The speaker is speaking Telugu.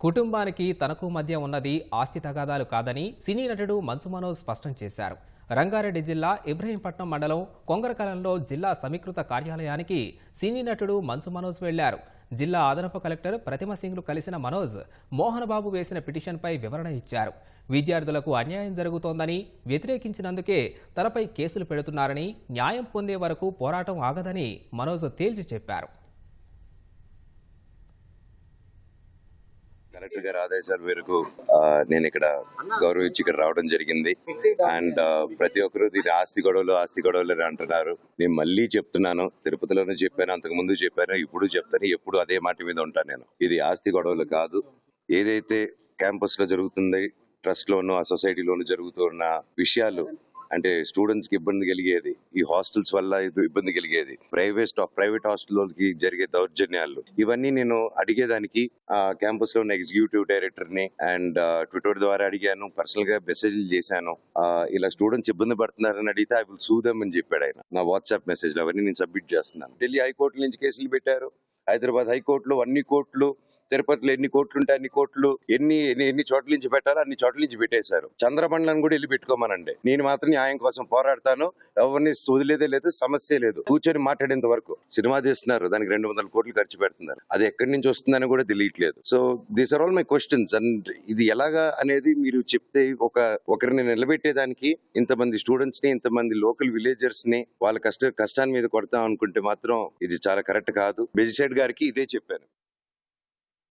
కుటుంబానికి తనకు మధ్య ఉన్నది ఆస్తి తగాదాలు కాదని సినీ నటుడు మంచు మనోజ్ స్పష్టం చేశారు. రంగారెడ్డి జిల్లా ఇబ్రహీంపట్నం మండలం కొంగరకలంలో జిల్లా సమీకృత కార్యాలయానికి సినీ నటుడు మంచు మనోజ్ వెళ్లారు. జిల్లా అదనపు కలెక్టర్ ప్రతిమ సింగ్లు కలిసిన మనోజ్ మోహన్ బాబు వేసిన పిటిషన్పై వివరణ ఇచ్చారు. విద్యార్థులకు అన్యాయం జరుగుతోందని, వ్యతిరేకించినందుకే తనపై కేసులు పెడుతున్నారని, న్యాయం పొందే వరకు పోరాటం ఆగదని మనోజ్ తేల్చి చెప్పారు. కలెక్టర్ గారి ఆదేశాల మేరకు నేను ఇక్కడ గౌరవించి ఇక్కడ రావడం జరిగింది. అండ్ ప్రతి ఒక్కరు దీని ఆస్తి గొడవలు అని అంటున్నారు. నేను మళ్ళీ చెప్తున్నాను, తిరుపతిలోనే చెప్పాను, అంతకు ముందు చెప్పాను, ఇప్పుడు చెప్తాను, ఎప్పుడు అదే మాట మీద ఉంటాను. నేను ఇది ఆస్తి గొడవలు కాదు. ఏదైతే క్యాంపస్ లో జరుగుతుంది, ట్రస్ట్ లోను ఆ సొసైటీలోను జరుగుతున్న విషయాలు అంటే స్టూడెంట్స్ కి ఇబ్బంది కలిగేది, ఈ హాస్టల్స్ వల్ల ఇబ్బంది కలిగేది, ప్రైవేట్ హాస్టల్కి జరిగే దౌర్జన్యాలు, ఇవన్నీ నేను అడిగేదానికి క్యాంపస్ లో ఉన్న ఎగ్జిక్యూటివ్ డైరెక్టర్ ని అండ్ ట్విట్టర్ ద్వారా అడిగాను, పర్సనల్ గా మెసేజ్లు చేశాను. ఇలా స్టూడెంట్స్ ఇబ్బంది పడుతున్నారని అడిగితే ఐ విల్ సూ దెమ్ అని చెప్పాడు ఆయన. నా వాట్సాప్ మెసేజ్ అవన్నీ నేను సబ్మిట్ చేస్తున్నాను. ఢిల్లీ హైకోర్టు నుంచి కేసులు పెట్టారు, హైదరాబాద్ హైకోర్టులో అన్ని కోర్టులు, తిరుపతిలో ఎన్ని కోర్టులు ఉంటే అన్ని కోర్టులు, ఎన్ని చోట్ల నుంచి పెట్టారో అన్ని చోట్ల నుంచి పెట్టేశారు. చంద్రమండలం కూడా వెళ్ళి పెట్టుకోమనండి, నేను మాత్రం న్యాయం కోసం పోరాడతాను. ఎవరిని వదిలేదే లేదు, సమస్య లేదు. కూర్చొని మాట్లాడేంత వరకు సినిమా తీస్తున్నారు, దానికి 200 కోట్లు ఖర్చు పెడుతున్నారు, అది ఎక్కడి నుంచి వస్తుందని కూడా తెలియట్లేదు. So these are all my questions. And ఇది ఎలాగా అనేది మీరు చెప్తే ఒకరిని నిలబెట్టేదానికి ఇంతమంది స్టూడెంట్స్ ని, ఇంతమంది లోకల్ విలేజర్స్ ని వాళ్ళ కష్టాన్ని మీద కొడతాం అనుకుంటే మాత్రం ఇది చాలా కరెక్ట్ కాదు. మెజిస్ట్రేట్ గారికి ఇదే చెప్పాను.